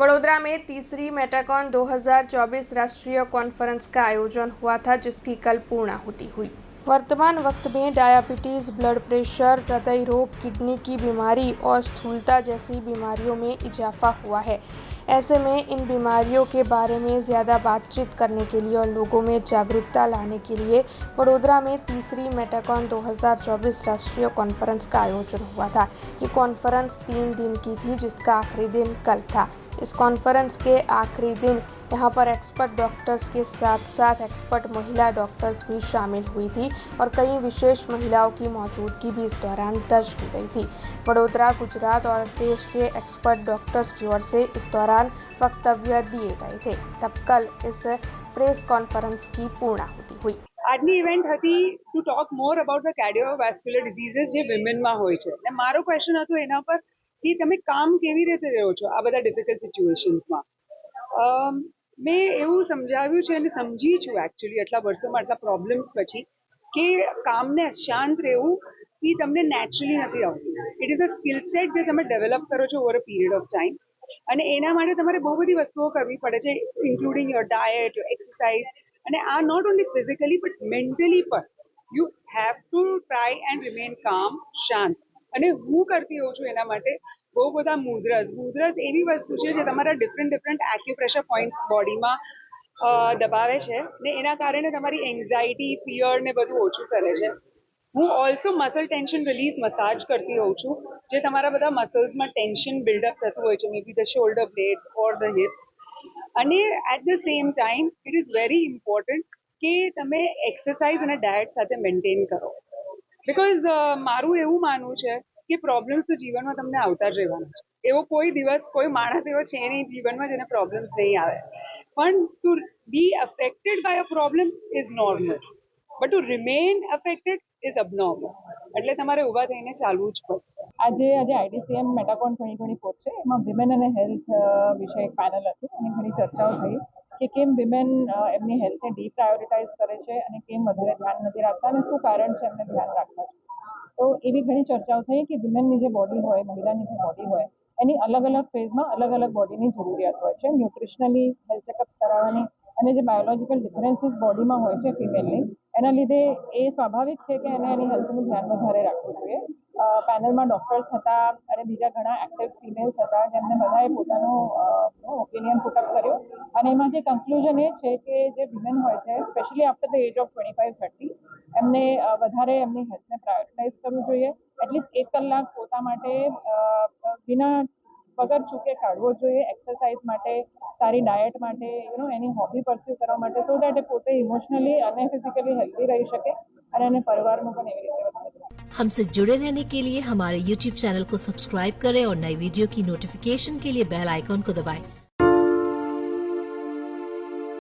बड़ोदरा में तीसरी मेटाकॉन 2024 राष्ट्रीय कॉन्फ्रेंस का आयोजन हुआ था, जिसकी कल पूर्णाहुति हुई। वर्तमान वक्त में डायबिटीज़, ब्लड प्रेशर, हृदय रोग, किडनी की बीमारी और स्थूलता जैसी बीमारियों में इजाफा हुआ है। ऐसे में इन बीमारियों के बारे में ज़्यादा बातचीत करने के लिए और लोगों में जागरूकता लाने के लिए बड़ोदरा में तीसरी मेटाकॉन 2024 राष्ट्रीय कॉन्फ्रेंस का आयोजन हुआ था। ये कॉन्फ्रेंस 3 दिन की थी, जिसका आखिरी दिन कल था। इस कॉन्फ्रेंस के आखिरी दिन यहाँ पर एक्सपर्ट डॉक्टर्स के साथ साथ एक्सपर्ट महिला डॉक्टर्स भी शामिल हुई थी और कई विशेष महिलाओं की मौजूदगी भी इस दौरान दर्ज की गई थी। बड़ोदरा, गुजरात और देश के एक्सपर्ट डॉक्टर्स की ओर से इस दौरान वक्तव्य दिए गए थे। तब कल इस प्रेस कॉन्फ्रेंस की पूर्णाहुति हुई। આજની ઇવેન્ટ હતી to talk more about the cardiovascular diseases જે વિમેનમાં હોય છે અને મારો ક્વેશ્ચન હતો એના પર કે તમે કામ કેવી રીતે રહ્યો છો આ બધા ડિફિકલ્ટ સિચ્યુએશન્સમાં. મેં એવું સમજાવ્યું છે અને સમજી છું એકચ્યુઅલી આટલા વર્ષોમાં આટલા પ્રોબ્લેમ્સ પછી કે કામને શાંત રહેવું એ તમને નેચરલી નથી આવતું. It is a skill set જે તમે ડેવલપ કરો છો over a period of time અને એના માટે તમારે બહુ બધી વસ્તુઓ કરવી પડે છે, including your diet, your exercise. અને આ not only physically but mentally પણ you have to try and remain calm, શાંત. અને હું કરતી હોઉં છું એના માટે બહુ બધા મુદ્રાસ એવી વસ્તુ છે જે તમારા ડિફરન્ટ એક્યુપ્રેશર પોઈન્ટ્સ બોડીમાં દબાવે છે ને એના કારણે તમારી એન્ઝાઇટી, ફિયર ને બધું ઓછું કરે છે. હું also muscle tension release massage કરતી હોઉં છું, જે તમારા બધા મસલ્સમાં ટેન્શન બિલ્ડઅપ થતું હોય છે, may be the shoulder blades or the hips. અને at the same time it is very important કે તમે એક્સરસાઇઝ અને ડાયટ સાથે મેન્ટેન કરો. બિકોઝ મારું એવું માનવું છે કે પ્રોબ્લેમ્સ તો જીવનમાં તમને આવતા જ રહેવાના છે. એવો કોઈ દિવસ કોઈ માણસ એવો છે નહીં જીવનમાં જેને પ્રોબ્લેમ્સ નહીં આવે. પણ to be affected by a problem is normal, but to remain affected is abnormal. એટલે તમારે ઊભા થઈને ચાલવું જ પડશે. આજે આઈડીસીએમ મેટાકોન 2024 છે, એમાં વિમેન અને હેલ્થ વિશે એક પેનલ હતું અને ઘણી ચર્ચાઓ થઈ કે કેમ વિમેન એમની હેલ્થને ડીપ્રાયોરિટાઇઝ કરે છે અને કેમ વધારે ધ્યાન નથી રાખતા અને શું કારણ છે એમને ધ્યાન રાખવા છે. તો એવી ઘણી ચર્ચાઓ થઈ કે વિમેનની જે બોડી હોય, મહિલાની જે બોડી હોય, એની અલગ અલગ ફેઝમાં અલગ અલગ બોડીની જરૂરિયાત હોય છે. ન્યુટ્રિશનલી હેલ્થ ચેકઅપ્સ કરાવવાની અને જે બાયોલોજીકલ ડિફરન્સીસ બોડીમાં હોય છે ફિમેલની, એના લીધે એ સ્વાભાવિક છે કે એને એની હેલ્થનું ધ્યાન વધારે રાખવું જોઈએ. પેનલમાં ડૉક્ટર્સ હતા અને બીજા ઘણા એક્ટિવ ફિમેલ્સ હતા, જેમને બધાએ પોતાનો ઓપિનિયન પુટઅપ કર્યો અને એમાંથી કન્ક્લુઝન એ છે કે જે વિમેન હોય છે, specially after the age of 25-30, એમને વધારે એમની હેલ્થને પ્રાયોરિટાઇઝ કરવું જોઈએ. એટલીસ્ટ 1 કલાક પોતા માટે વિના વગર ચૂકે કાઢવો જોઈએ, એક્સરસાઇઝ માટે, સારી ડાયટ માટે, એની હોબી પરસ્યુ કરવા માટે, સો દેટ એ પોતે ઇમોશનલી અને ફિઝિકલી હેલ્ધી રહી શકે અને એને પરિવારનું પણ એવી રીતે વધારે. हमसे जुड़े रहने के लिए हमारे YouTube चैनल को सब्सक्राइब करें और नई वीडियो की नोटिफिकेशन के लिए बेल आइकॉन को दबाएं।